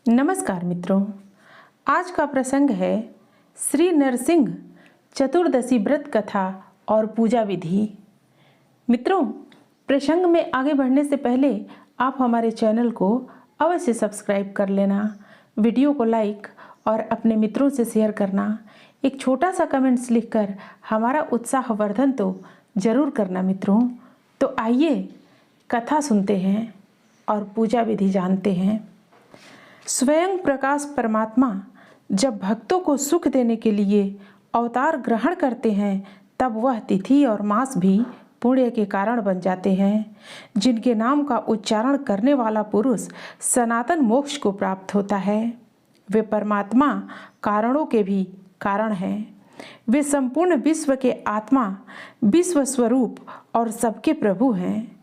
नमस्कार मित्रों, आज का प्रसंग है श्री नरसिंह चतुर्दशी व्रत कथा और पूजा विधि। मित्रों, प्रसंग में आगे बढ़ने से पहले आप हमारे चैनल को अवश्य सब्सक्राइब कर लेना, वीडियो को लाइक और अपने मित्रों से शेयर करना, एक छोटा सा कमेंट्स लिखकर हमारा उत्साहवर्धन तो जरूर करना मित्रों। तो आइए कथा सुनते हैं और पूजा विधि जानते हैं। स्वयं प्रकाश परमात्मा जब भक्तों को सुख देने के लिए अवतार ग्रहण करते हैं, तब वह तिथि और मास भी पुण्य के कारण बन जाते हैं। जिनके नाम का उच्चारण करने वाला पुरुष सनातन मोक्ष को प्राप्त होता है। वे परमात्मा कारणों के भी कारण हैं। वे संपूर्ण विश्व के आत्मा, विश्व स्वरूप और सबके प्रभु हैं।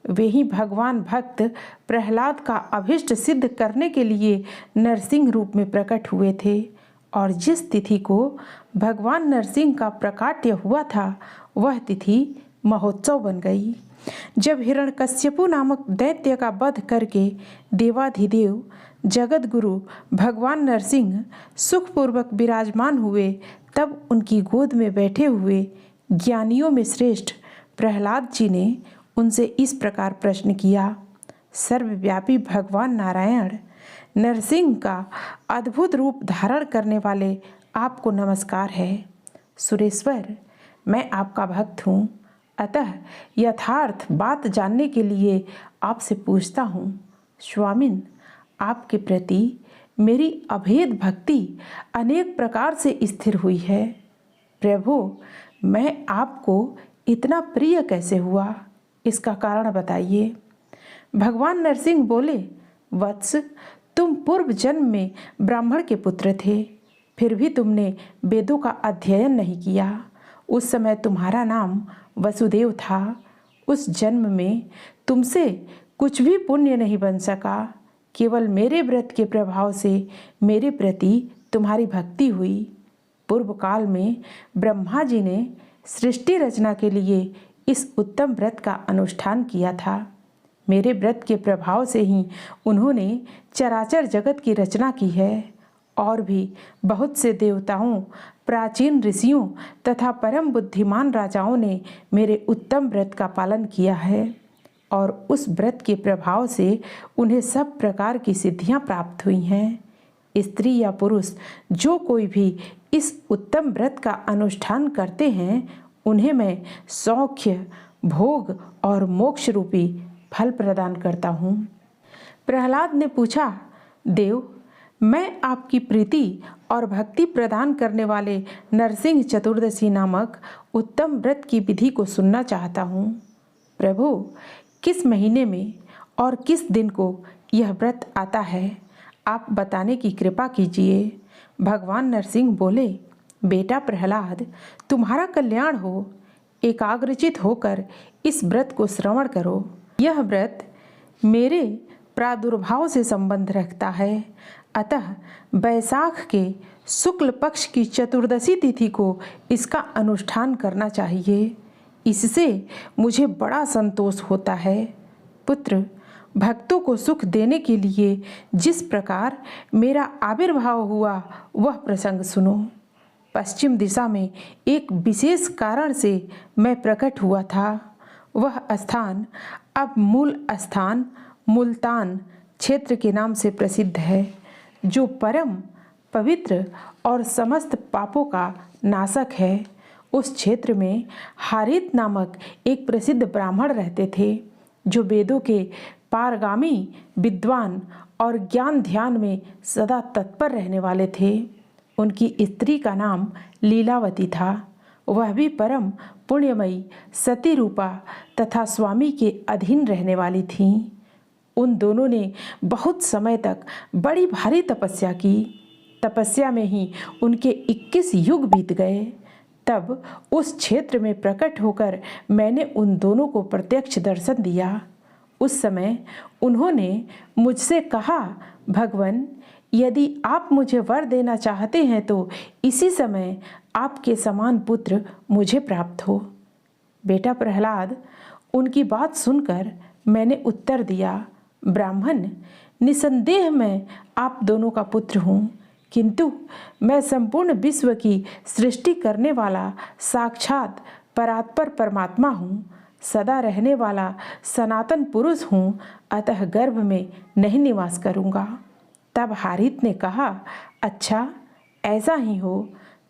वे ही भगवान भक्त प्रहलाद का अभिष्ट सिद्ध करने के लिए नरसिंह रूप में प्रकट हुए थे, और जिस तिथि को भगवान नरसिंह का प्रकाट्य हुआ था, वह तिथि महोत्सव बन गई। जब हिरण्यकश्यपु नामक दैत्य का वध करके देवाधिदेव जगत गुरु भगवान नरसिंह सुखपूर्वक विराजमान हुए, तब उनकी गोद में बैठे हुए ज्ञानियों में श्रेष्ठ प्रहलाद जी ने उनसे इस प्रकार प्रश्न किया। सर्वव्यापी भगवान नारायण नरसिंह का अद्भुत रूप धारण करने वाले आपको नमस्कार है। सुरेश्वर, मैं आपका भक्त हूँ, अतः यथार्थ बात जानने के लिए आपसे पूछता हूँ। स्वामिन, आपके प्रति मेरी अभेद भक्ति अनेक प्रकार से स्थिर हुई है। प्रभु, मैं आपको इतना प्रिय कैसे हुआ, इसका कारण बताइए। भगवान नरसिंह बोले, वत्स, तुम पूर्व जन्म में ब्राह्मण के पुत्र थे, फिर भी तुमने वेदों का अध्ययन नहीं किया। उस समय तुम्हारा नाम वसुदेव था। उस जन्म में तुमसे कुछ भी पुण्य नहीं बन सका। केवल मेरे व्रत के प्रभाव से मेरे प्रति तुम्हारी भक्ति हुई। पूर्व काल में ब्रह्मा जी ने सृष्टि रचना के लिए इस उत्तम व्रत का अनुष्ठान किया था। मेरे व्रत के प्रभाव से ही उन्होंने चराचर जगत की रचना की है, और भी बहुत से देवताओं, प्राचीन ऋषियों तथा परम बुद्धिमान राजाओं ने मेरे उत्तम व्रत का पालन किया है, और उस व्रत के प्रभाव से उन्हें सब प्रकार की सिद्धियां प्राप्त हुई हैं। स्त्री या पुरुष जो कोई भी इस उत्तम व्रत का अनुष्ठान करते हैं, उन्हें मैं सौख्य, भोग और मोक्ष रूपी फल प्रदान करता हूँ। प्रहलाद ने पूछा, देव, मैं आपकी प्रीति और भक्ति प्रदान करने वाले नरसिंह चतुर्दशी नामक उत्तम व्रत की विधि को सुनना चाहता हूँ। प्रभु, किस महीने में और किस दिन को यह व्रत आता है, आप बताने की कृपा कीजिए। भगवान नरसिंह बोले, बेटा प्रहलाद, तुम्हारा कल्याण हो। एकाग्रचित होकर इस व्रत को श्रवण करो। यह व्रत मेरे प्रादुर्भाव से संबंध रखता है, अतः वैशाख के शुक्ल पक्ष की चतुर्दशी तिथि को इसका अनुष्ठान करना चाहिए। इससे मुझे बड़ा संतोष होता है। पुत्र, भक्तों को सुख देने के लिए जिस प्रकार मेरा आविर्भाव हुआ, वह प्रसंग सुनो। पश्चिम दिशा में एक विशेष कारण से मैं प्रकट हुआ था। वह स्थान अब मूल स्थान मुल्तान क्षेत्र के नाम से प्रसिद्ध है, जो परम पवित्र और समस्त पापों का नाशक है। उस क्षेत्र में हारित नामक एक प्रसिद्ध ब्राह्मण रहते थे, जो वेदों के पारगामी विद्वान और ज्ञान ध्यान में सदा तत्पर रहने वाले थे। उनकी स्त्री का नाम लीलावती था। वह भी परम पुण्यमयी, सती रूपा तथा स्वामी के अधीन रहने वाली थीं। उन दोनों ने बहुत समय तक बड़ी भारी तपस्या की। तपस्या में ही उनके 21 युग बीत गए। तब उस क्षेत्र में प्रकट होकर मैंने उन दोनों को प्रत्यक्ष दर्शन दिया। उस समय उन्होंने मुझसे कहा, भगवन, यदि आप मुझे वर देना चाहते हैं तो इसी समय आपके समान पुत्र मुझे प्राप्त हो। बेटा प्रहलाद, उनकी बात सुनकर मैंने उत्तर दिया, ब्राह्मण, निसंदेह मैं आप दोनों का पुत्र हूँ, किंतु मैं संपूर्ण विश्व की सृष्टि करने वाला साक्षात परात्पर परमात्मा हूँ, सदा रहने वाला सनातन पुरुष हूँ, अतः गर्भ में नहीं निवास करूँगा। तब हारित ने कहा, अच्छा ऐसा ही हो।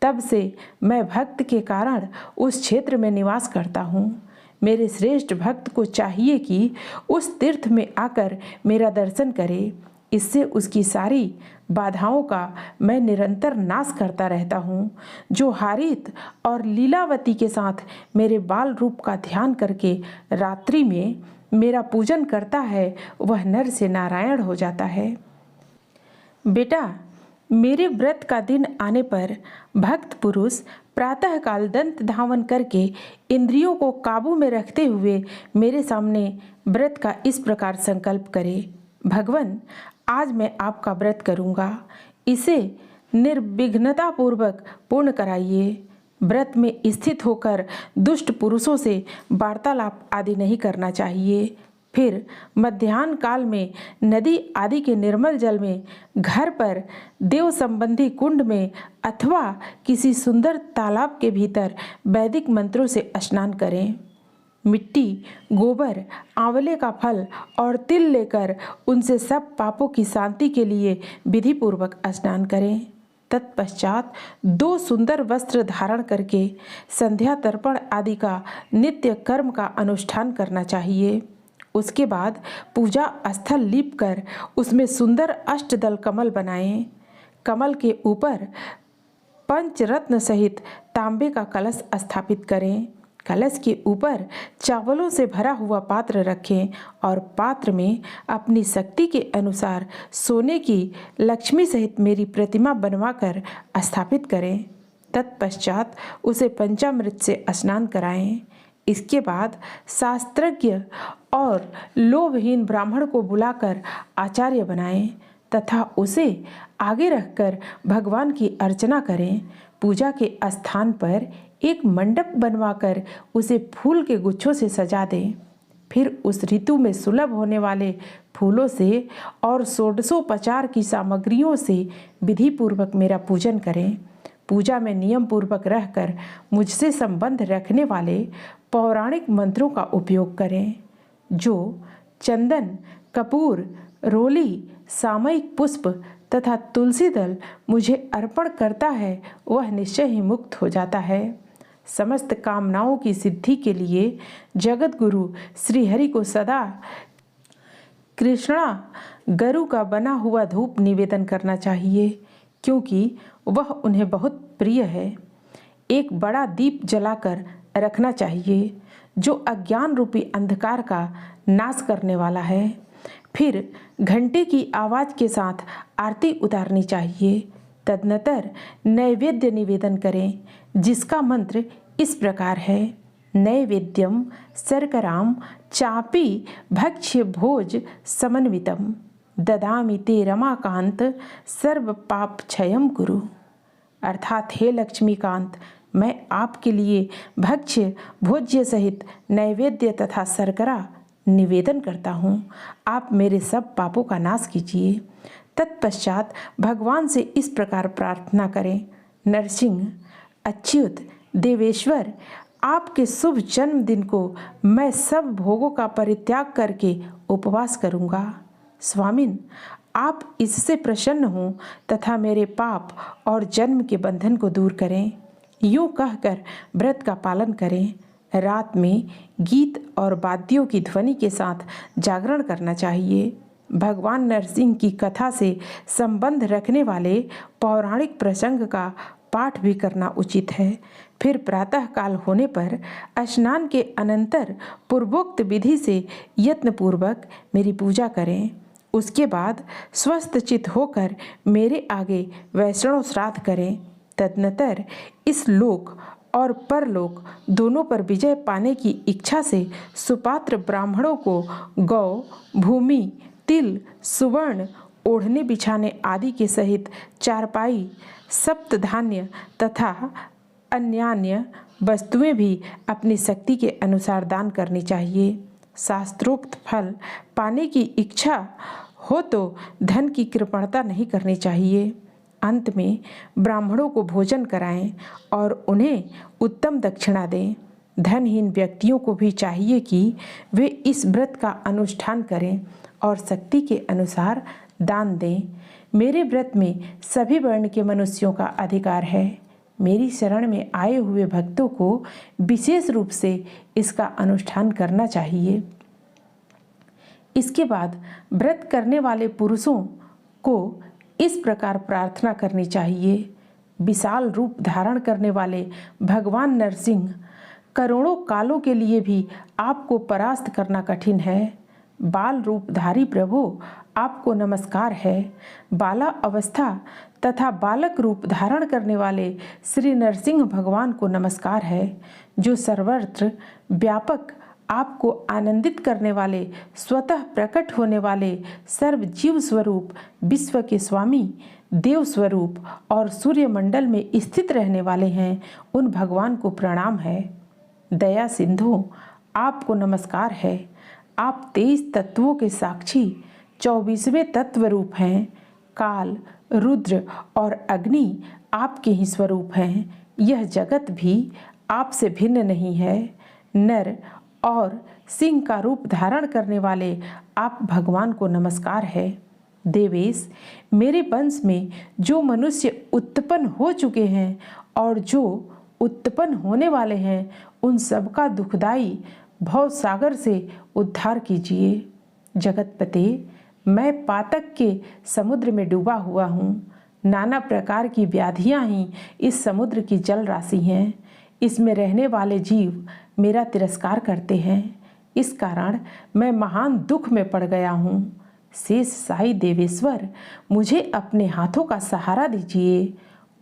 तब से मैं भक्त के कारण उस क्षेत्र में निवास करता हूँ। मेरे श्रेष्ठ भक्त को चाहिए कि उस तीर्थ में आकर मेरा दर्शन करे। इससे उसकी सारी बाधाओं का मैं निरंतर नाश करता रहता हूँ। जो हारित और लीलावती के साथ मेरे बाल रूप का ध्यान करके रात्रि में मेरा पूजन करता है, वह नर से नारायण हो जाता है। बेटा, मेरे व्रत का दिन आने पर भक्त पुरुष प्रातःकाल दंत धावन करके इंद्रियों को काबू में रखते हुए मेरे सामने व्रत का इस प्रकार संकल्प करे, भगवन आज मैं आपका व्रत करूँगा, इसे निर्विघ्नता पूर्वक पूर्ण कराइए। व्रत में स्थित होकर दुष्ट पुरुषों से वार्तालाप आदि नहीं करना चाहिए। फिर मध्याह्न काल में नदी आदि के निर्मल जल में, घर पर देव संबंधी कुंड में अथवा किसी सुंदर तालाब के भीतर वैदिक मंत्रों से स्नान करें। मिट्टी, गोबर, आंवले का फल और तिल लेकर उनसे सब पापों की शांति के लिए विधि पूर्वक स्नान करें। तत्पश्चात 2 सुंदर वस्त्र धारण करके संध्या तर्पण आदि का नित्य कर्म का अनुष्ठान करना चाहिए। उसके बाद पूजा स्थल लीप कर उसमें सुंदर अष्टदल कमल बनाएं। कमल के ऊपर पंचरत्न सहित तांबे का कलश स्थापित करें। कलश के ऊपर चावलों से भरा हुआ पात्र रखें और पात्र में अपनी शक्ति के अनुसार सोने की लक्ष्मी सहित मेरी प्रतिमा बनवाकर स्थापित करें। तत्पश्चात उसे पंचामृत से स्नान कराएं। इसके बाद शास्त्रज्ञ और लोभहीन ब्राह्मण को बुलाकर आचार्य बनाएं तथा उसे आगे रखकर भगवान की अर्चना करें। पूजा के स्थान पर एक मंडप बनवाकर उसे फूल के गुच्छों से सजा दें। फिर उस ऋतु में सुलभ होने वाले फूलों से और षोडशोपचार की सामग्रियों से विधि पूर्वक मेरा पूजन करें। पूजा में नियम पूर्वक रहकर मुझसे संबंध रखने वाले पौराणिक मंत्रों का उपयोग करें। जो चंदन, कपूर, रोली, सामयिक पुष्प तथा तुलसी दल मुझे अर्पण करता है, वह निश्चय ही मुक्त हो जाता है। समस्त कामनाओं की सिद्धि के लिए जगत गुरु श्री हरि को सदा कृष्णा गरु का बना हुआ धूप निवेदन करना चाहिए, क्योंकि वह उन्हें बहुत प्रिय है। एक बड़ा दीप जलाकर रखना चाहिए जो अज्ञान रूपी अंधकार का नाश करने वाला है। फिर घंटे की आवाज़ के साथ आरती उतारनी चाहिए। तदनंतर नैवेद्य निवेदन करें, जिसका मंत्र इस प्रकार है: नैवेद्यम शर्कराम चापी भक्ष्य भोज समन्वितम ददामि ते रमाकांत सर्व पाप क्षयम कुरु। अर्थात हे लक्ष्मीकांत, मैं आपके लिए भक्ष्य भोज्य सहित नैवेद्य तथा शर्करा निवेदन करता हूँ। आप मेरे सब पापों का नाश कीजिए। तत्पश्चात भगवान से इस प्रकार प्रार्थना करें: नरसिंह, अच्युत, देवेश्वर, आपके शुभ जन्मदिन को मैं सब भोगों का परित्याग करके उपवास करूँगा। स्वामिन, आप इससे प्रसन्न हों तथा मेरे पाप और जन्म के बंधन को दूर करें। यूँ कहकर व्रत का पालन करें। रात में गीत और वाद्यों की ध्वनि के साथ जागरण करना चाहिए। भगवान नरसिंह की कथा से संबंध रखने वाले पौराणिक प्रसंग का पाठ भी करना उचित है। फिर प्रातःकाल होने पर स्नान के अनंतर पूर्वोक्त विधि से यत्नपूर्वक मेरी पूजा करें। उसके बाद स्वस्थ चित्त होकर मेरे आगे वैष्णव श्राद्ध करें। तदनंतर इस लोक और परलोक दोनों पर विजय पाने की इच्छा से सुपात्र ब्राह्मणों को गौ, भूमि, तिल, सुवर्ण, ओढ़ने बिछाने आदि के सहित चारपाई, सप्तधान्य तथा अन्यान्य वस्तुएं भी अपनी शक्ति के अनुसार दान करनी चाहिए। शास्त्रोक्त फल पाने की इच्छा हो तो धन की कृपणता नहीं करनी चाहिए। अंत में ब्राह्मणों को भोजन कराएं और उन्हें उत्तम दक्षिणा दें। धनहीन व्यक्तियों को भी चाहिए कि वे इस व्रत का अनुष्ठान करें और शक्ति के अनुसार दान दें। मेरे व्रत में सभी वर्ण के मनुष्यों का अधिकार है। मेरी शरण में आए हुए भक्तों को विशेष रूप से इसका अनुष्ठान करना चाहिए। इसके बाद व्रत करने वाले पुरुषों को इस प्रकार प्रार्थना करनी चाहिए। विशाल रूप धारण करने वाले भगवान नरसिंह, करोड़ों कालों के लिए भी आपको परास्त करना कठिन है। बाल रूपधारी प्रभु, आपको नमस्कार है। बाला अवस्था तथा बालक रूप धारण करने वाले श्री नरसिंह भगवान को नमस्कार है, जो सर्वत्र व्यापक, आपको आनंदित करने वाले, स्वतः प्रकट होने वाले, सर्व जीव स्वरूप, विश्व के स्वामी, देव स्वरूप और सूर्यमंडल में स्थित रहने वाले हैं। उन भगवान को प्रणाम है। दया सिंधु, आपको नमस्कार है। आप 23 तत्वों के साक्षी 24वें तत्व रूप हैं। काल, रुद्र और अग्नि आपके ही स्वरूप हैं। यह जगत भी आपसे भिन्न नहीं है। नर और सिंह का रूप धारण करने वाले आप भगवान को नमस्कार है। देवेश, मेरे वंश में जो मनुष्य उत्पन्न हो चुके हैं और जो उत्पन्न होने वाले हैं, उन सबका दुखदाई भव सागर से उद्धार कीजिए। जगतपते, मैं पातक के समुद्र में डूबा हुआ हूँ। नाना प्रकार की व्याधियाँ ही इस समुद्र की जल राशि हैं। इसमें रहने वाले जीव मेरा तिरस्कार करते हैं। इस कारण मैं महान दुख में पड़ गया हूँ। शेष साई देवेश्वर, मुझे अपने हाथों का सहारा दीजिए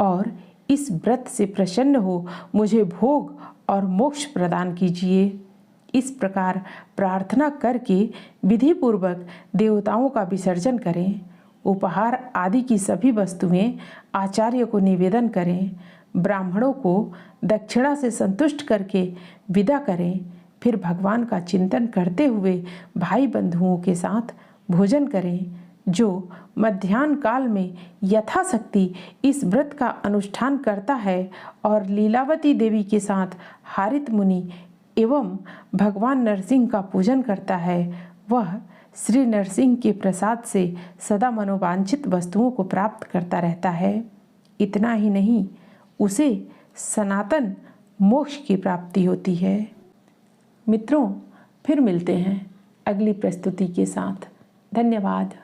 और इस व्रत से प्रसन्न हो मुझे भोग और मोक्ष प्रदान कीजिए। इस प्रकार प्रार्थना करके विधि पूर्वक देवताओं का विसर्जन करें। उपहार आदि की सभी वस्तुएं आचार्य को निवेदन करें। ब्राह्मणों को दक्षिणा से संतुष्ट करके विदा करें। फिर भगवान का चिंतन करते हुए भाई बंधुओं के साथ भोजन करें। जो मध्याह्न काल में यथाशक्ति इस व्रत का अनुष्ठान करता है और लीलावती देवी के साथ हारित मुनि एवं भगवान नरसिंह का पूजन करता है, वह श्री नरसिंह के प्रसाद से सदा मनोवांछित वस्तुओं को प्राप्त करता रहता है। इतना ही नहीं, उसे सनातन मोक्ष की प्राप्ति होती है। मित्रों, फिर मिलते हैं अगली प्रस्तुति के साथ। धन्यवाद।